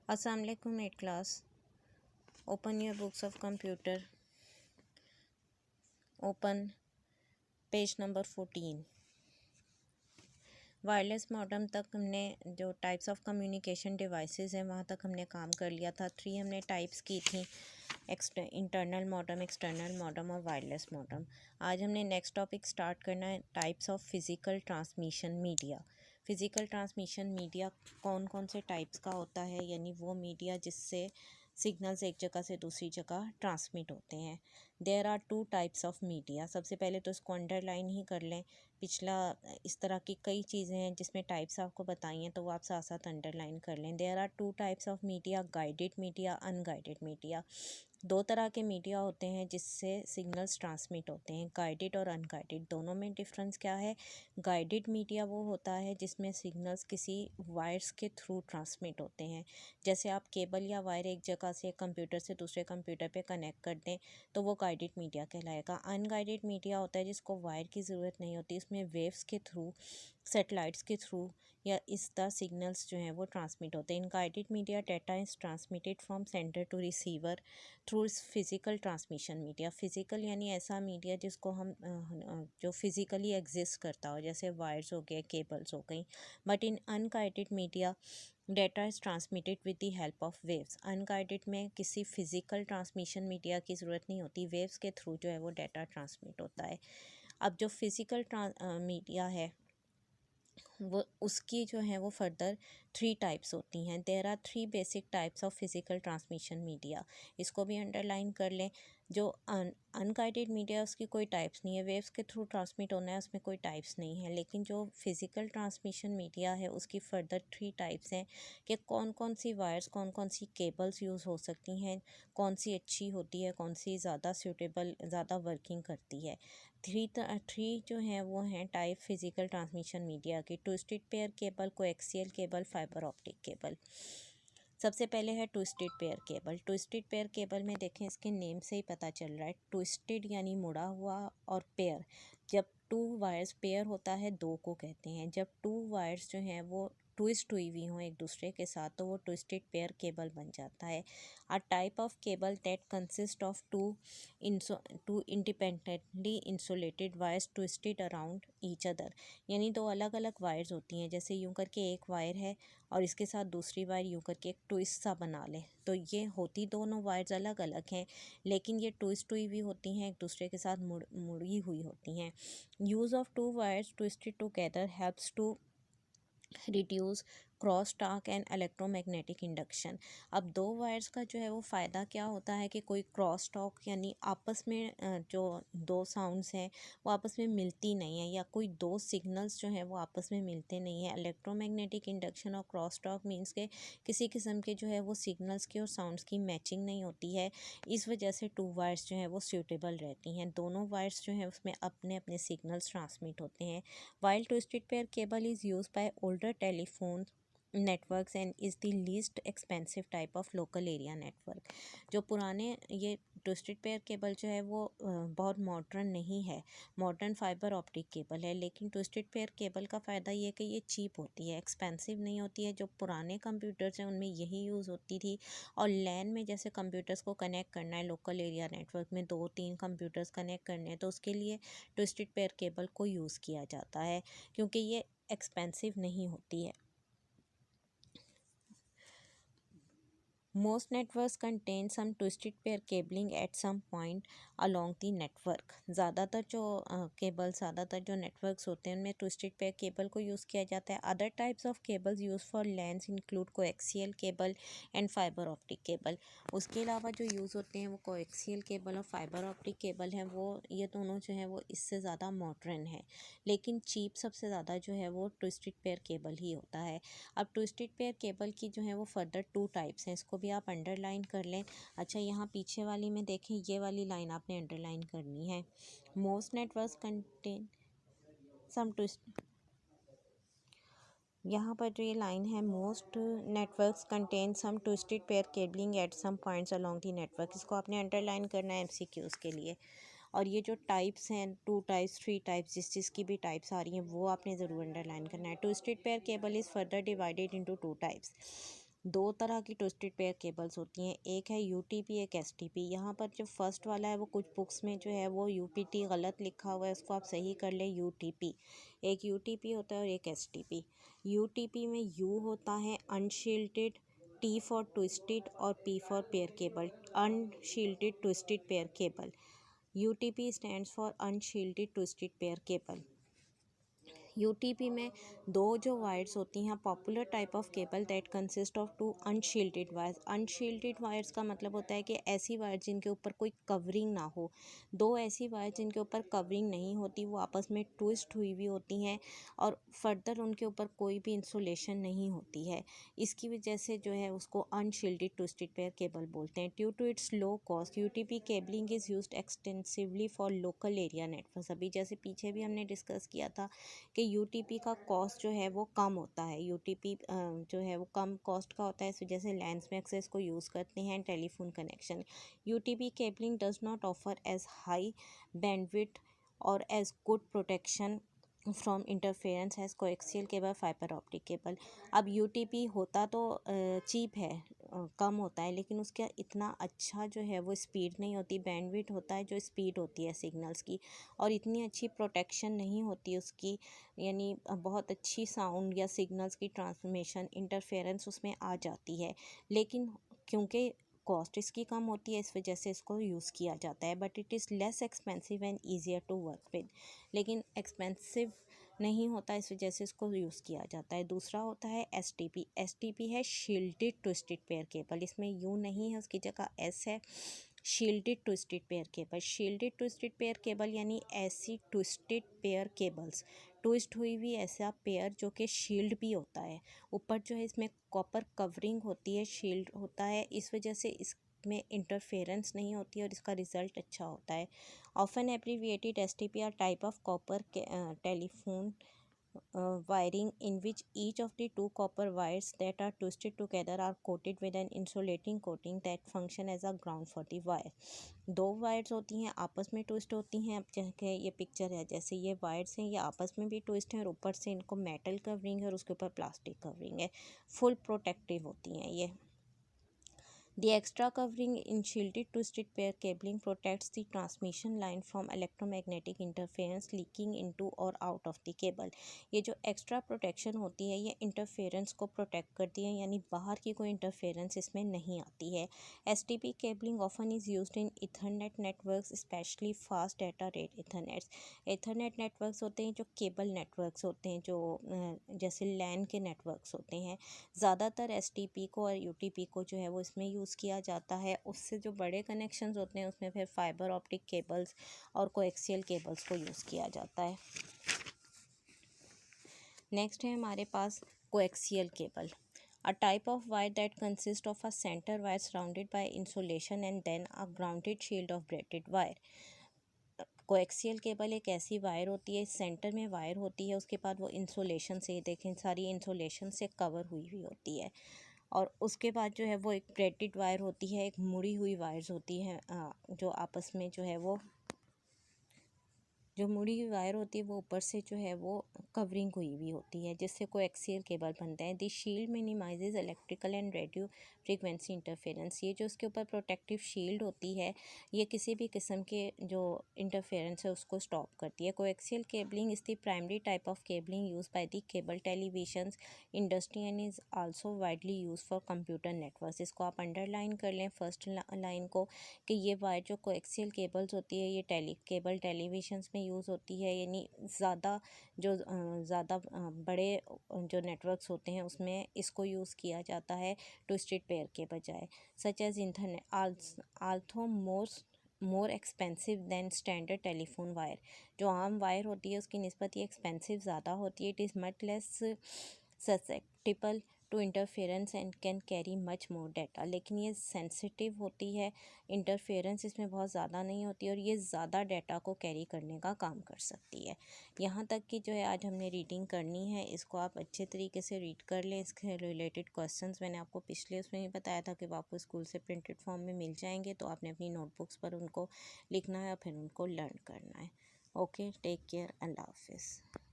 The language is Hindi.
Assalamu alaikum 8th class. Open your books of computer. Open page number 14। Wireless modem तक हमने जो टाइप्स ऑफ कम्युनिकेशन डिवाइसेस हैं वहाँ तक हमने काम कर लिया था। 3 हमने टाइप्स की थी, इंटरनल मॉडेम, एक्सटर्नल मॉडेम और वायरलेस मॉडेम। आज हमने नेक्स्ट टॉपिक स्टार्ट करना है, types of physical transmission media. Physical transmission media कौन कौन से टाइप्स का होता है, यानी वो मीडिया जिससे सिग्नल्स एक जगह से दूसरी जगह ट्रांसमिट होते हैं। There are 2 types of media. सबसे पहले तो इसको अंडरलाइन ही कर लें। पिछला इस तरह की कई चीज़ें हैं जिसमें टाइप्स आपको बताई हैं, तो वो आप साथ साथ अंडरलाइन कर लें। There are 2 types of media, guided media, unguided media. 2 तरह के मीडिया होते हैं जिससे सिग्नल्स ट्रांसमिट होते हैं, गाइडेड और अनगाइडेड। दोनों में डिफरेंस क्या है? गाइडेड मीडिया वो होता है जिसमें सिग्नल्स किसी वायर्स के थ्रू ट्रांसमिट होते हैं। जैसे आप केबल या वायर एक जगह से कंप्यूटर से दूसरे कंप्यूटर पे कनेक्ट कर दें तो वो गाइडेड मीडिया कहलाएगा। अनगाइडेड मीडिया होता है जिसको वायर की ज़रूरत नहीं होती, इसमें वेव्स के थ्रू, सैटेलाइट्स के थ्रू या इस तरह सिग्नल्स जो हैं वो ट्रांसमिट होते हैं। In guided media data is transmitted from sender to receiver through physical transmission media. Physical यानी ऐसा मीडिया जिसको हम जो फिज़िकली एग्जिस्ट करता हो, जैसे वायर्स हो गए, केबल्स हो गई। But in unguided media data is transmitted with the help of waves. Unguided में किसी फिज़िकल ट्रांसमिशन मीडिया की ज़रूरत नहीं होती, वेव्स के थ्रू जो है वो डाटा ट्रांसमिट होता है। अब जो फिज़िकल मीडिया है वो उसकी जो है वो फर्दर 3 टाइप्स होती हैं। There are 3 basic types of physical transmission media. इसको भी अंडरलाइन कर लें। जो अनगाइडेड मीडिया उसकी कोई टाइप्स नहीं है, वेव्स के थ्रू ट्रांसमिट होना है, उसमें कोई टाइप्स नहीं है। लेकिन जो फिज़िकल ट्रांसमिशन मीडिया है उसकी फर्दर 3 टाइप्स हैं कि कौन कौन सी वायर्स, कौन कौन सी केबल्स यूज़ हो सकती हैं, कौन सी अच्छी होती है, कौन सी ज़्यादा सूटेबल, ज़्यादा वर्किंग करती है। थ्री जो हैं वो हैं टाइप फिज़िकल ट्रांसमिशन मीडिया की: twisted pair cable, coaxial cable, fibre optic cable. सबसे पहले है twisted pair cable. Twisted pair cable में देखें, इसके नेम से ही पता चल रहा है, ट्विस्टेड यानी मुड़ा हुआ, और पेयर, जब 2 वायर्स, पेयर होता है 2 को कहते हैं। जब 2 वायर्स जो हैं वो ट्विस्ट हुई हुई हों एक दूसरे के साथ तो वो ट्विस्टेड पेयर केबल बन जाता है। A type of cable that consist of two independently insulated wires twisted around each other. यानी 2 अलग अलग वायर्स होती हैं, जैसे यूं करके एक वायर है और इसके साथ दूसरी वायर यूं करके एक ट्विस्ट सा बना लें, तो ये होती दोनों वायर्स अलग अलग हैं, लेकिन ये ट्विस्ट हुई भी होती हैं, एक दूसरे के साथ मुड़ी हुई होती हैं। Use of 2 wires twisted together helps to reduce cross talk and electromagnetic induction. अब 2 वायर्स का जो है वो फ़ायदा क्या होता है कि कोई क्रॉस टॉक यानी आपस में जो 2 साउंड्स हैं वो आपस में मिलती नहीं है, या कोई 2 सिग्नल्स जो हैं वो आपस में मिलते नहीं हैं। इलेक्ट्रोमैग्नेटिक इंडक्शन और क्रॉस टॉक मीन्स के किसी किस्म के जो है वो सिग्नल्स की और साउंड्स की मैचिंग नहीं होती है, इस वजह से 2 वायर्स जो हैं वो सूटेबल रहती हैं। दोनों वायर्स जो हैं उसमें अपने अपने सिग्नल्स ट्रांसमिट होते हैं। While twisted pair cable is used by older telephone networks and is the least expensive type of local area network। जो पुराने ये ट्विस्टेड पेयर केबल जो है वो बहुत मॉडर्न नहीं है, मॉडर्न फाइबर ऑप्टिक केबल है। लेकिन ट्विस्टेड पेयर केबल का फ़ायदा ये है कि ये चीप होती है, एक्सपेंसिव नहीं होती है। जो पुराने कंप्यूटर्स हैं उनमें यही यूज़ होती थी। और लैन में जैसे कंप्यूटर्स को कनेक्ट करना है, लोकल एरिया नेटवर्क में 2-3 कंप्यूटर्स कनेक्ट करने हैं, तो उसके लिए ट्विस्टेड पेयर केबल को यूज़ किया जाता है क्योंकि ये एक्सपेंसिव नहीं होती है। Most networks contain some twisted pair cabling at some point along the network। ज़्यादातर जो केबल, ज़्यादातर जो नेटवर्क्स होते हैं उनमें ट्विस्टेड पेयर केबल को यूज़ किया जाता है। Other types of cables use for lens include coaxial cable and fibre optic cable. उसके अलावा जो यूज़ होते हैं वो कोएक्सियल केबल और फाइबर ऑप्टिक केबल हैं, वो ये दोनों जो हैं वो इससे ज़्यादा मॉडर्न है। लेकिन चीप सबसे ज़्यादा जो है वो ट्विस्टेड पेयर केबल ही होता है। अब ट्विस्टेड पेयर केबल की जो है वो फर्दर 2 टाइप्स हैं, इसको भी आप अंडरलाइन कर लें। अच्छा, यहाँ पीछे वाली में देखें, ये वाली लाइन आपने अंडरलाइन करनी है। Most networks contain some twist, यहाँ पर जो ये लाइन है, most networks contain some twisted pair cabling at some points along the network, इसको आपने अंडरलाइन करना है MCQs के लिए। और ये जो टाइप्स हैं, 2 टाइप्स, 3 टाइप्स, जिस चीज़ की भी टाइप्स आ रही हैं वो आपने ज़रूर अंडरलाइन करना है। Twisted pair cable is further divided into 2 types. दो तरह की ट्विस्टेड पेयर केबल्स होती हैं, एक है यूटीपी, एक एसटीपी। यहाँ पर जो फर्स्ट वाला है वो कुछ बुक्स में जो है वो यूपीटी गलत लिखा हुआ है, उसको आप सही कर लें यूटीपी। एक यूटीपी होता है और एक एसटीपी। यूटीपी में यू होता है अनशील्डेड, टी फॉर ट्विस्टेड और P for pair cable, unshielded twisted pair cable. UTP stands for unshielded twisted pair cable. UTP में दो जो वायर्स होती हैं, popular type of cable that consist of two unshielded wires. Unshielded wires का मतलब होता है कि ऐसी वायर जिनके ऊपर कोई कवरिंग ना हो। दो ऐसी वायर जिनके ऊपर कवरिंग नहीं होती, वो आपस में ट्विस्ट हुई हुई होती हैं और फर्दर उनके ऊपर कोई भी इंसुलेशन नहीं होती है। इसकी वजह से जो है उसको अनशील्डेड ट्विस्टेड पेयर केबल बोलते हैं। Due to its low cost, UTP cabling is used extensively for local area network. अभी जैसे पीछे भी हमने डिस्कस किया था कि यूटीपी का कॉस्ट जो है वो कम होता है। यूटीपी जो है वो कम कॉस्ट का होता है, इस वजह से लैंड्स में एक्सेस को यूज़ करते हैं telephone connection. UTP cabling does not offer as high bandwidth और as good protection from interference as coaxial cable, fibre optic cable. अब यूटीपी होता तो चीप है, कम होता है, लेकिन उसका इतना अच्छा जो है वो स्पीड नहीं होती। बैंडविड्थ होता है जो स्पीड होती है सिग्नल्स की, और इतनी अच्छी प्रोटेक्शन नहीं होती उसकी, यानी बहुत अच्छी साउंड या सिग्नल्स की ट्रांसफॉर्मेशन इंटरफेरेंस उसमें आ जाती है। लेकिन क्योंकि कॉस्ट इसकी कम होती है, इस वजह से इसको यूज़ किया जाता है। But it is less expensive and easier to work with. लेकिन एक्सपेंसिव नहीं होता, इस वजह से इसको यूज़ किया जाता है। दूसरा होता है एसटीपी। एसटीपी है शील्डेड ट्विस्टेड पेयर केबल। इसमें यू नहीं है, उसकी जगह एस है। Shielded twisted pair cable. Shielded twisted pair cable यानी ऐसी ट्विस्टेड पेयर केबल्स, ट्विस्ट हुई हुई ऐसा पेयर जो कि शील्ड भी होता है। ऊपर जो है इसमें कॉपर कवरिंग होती है, शील्ड होता है, इस वजह से इसमें इंटरफेरेंस नहीं होती और इसका रिज़ल्ट अच्छा होता है। Often abbreviated STP are type of copper telephone wiring in which each of the two copper wires that are twisted together are coated with an insulating coating that function as a ground for the wire। दो वायर्स होती हैं, आपस में ट्विस्ट होती हैं। अब जैसे ये पिक्चर है, जैसे ये वायर्स हैं, ये आपस में भी ट्विस्ट हैं और ऊपर से इनको मेटल कवरिंग है और उसके ऊपर प्लास्टिक कवरिंग है। फुल प्रोटेक्टिव होती हैं ये। The extra covering in shielded twisted pair cabling protects the transmission line from electromagnetic interference leaking into or out of the cable। ये जो एक्स्ट्रा प्रोटेक्शन होती है ये इंटरफेरेंस को प्रोटेक्ट करती है, यानी बाहर की कोई इंटरफेरेंस इसमें नहीं आती है। STP cabling often is used in Ethernet networks, specially fast data rate इथरनेट्स। Ethernet networks होते हैं जो केबल नेटवर्क्स होते हैं, जो जैसे लैन के नेटवर्क्स होते हैं। ज़्यादातर एसटीपी को और यूटीपी को जो है वो इसमें यूज़ किया जाता है। उससे जो बड़े कनेक्शंस होते हैं उसमें फिर फाइबर ऑप्टिक केबल्स और कोएक्सियल केबल्स को यूज़ किया जाता है। नेक्स्ट है हमारे पास coaxial cable. A type of wire that consists of a center wire surrounded by insulation and then a grounded shield of braided wire। Coaxial cable एक ऐसी वायर होती है, सेंटर में वायर होती है, उसके बाद वो इंसुलेशन से, देखें सारी इंसुलेशन से कवर हुई हुई होती है, और उसके बाद जो है वो एक ब्रेडेड वायर होती है, एक मुड़ी हुई वायर्स होती हैं, जो आपस में जो है वो जो मुड़ी हुई वायर होती है वो ऊपर से जो है वो कवरिंग हुई हुई होती है, जिससे कोएक्सियल केबल बनता है। This shield minimises electrical and radio frequency interference. ये जो उसके ऊपर प्रोटेक्टिव शील्ड होती है ये किसी भी किस्म के जो इंटरफेरेंस है उसको स्टॉप करती है। Coaxial cabling is the primary type of cabling use by the cable television industry and is also widely use for computer network. इसको आप अंडरलाइन कर लें फर्स्ट लाइन को, कि ये वायर जो कोएक्सियल केबल्स होती है ये केबल टेलीविजन्स में यूज़ होती है, यानी ज़्यादा बड़े जो नेटवर्क्स होते हैं उसमें इसको यूज़ किया जाता है ट्विस्टेड पेयर के बजाय। Such as internet although more expensive than standard telephone wire. जो आम वायर होती है उसकी निस्बत ये एक्सपेंसिव ज़्यादा होती है। It is much less susceptible to interference and can carry much more data. लेकिन ये सेंसिटिव होती है, इंटरफेरेंस इसमें बहुत ज़्यादा नहीं होती और ये ज़्यादा डाटा को कैरी करने का काम कर सकती है। यहाँ तक कि जो है आज हमने रीडिंग करनी है, इसको आप अच्छे तरीके से रीड कर लें। इसके रिलेटेड क्वेश्चंस मैंने आपको पिछले उसमें भी बताया था कि वो आपको स्कूल से प्रिंटेड फॉर्म में मिल जाएंगे, तो आपने अपनी नोटबुक्स पर उनको लिखना है और फिर उनको लर्न करना है। ओके, टेक केयर, अल्लाह हाफिज़।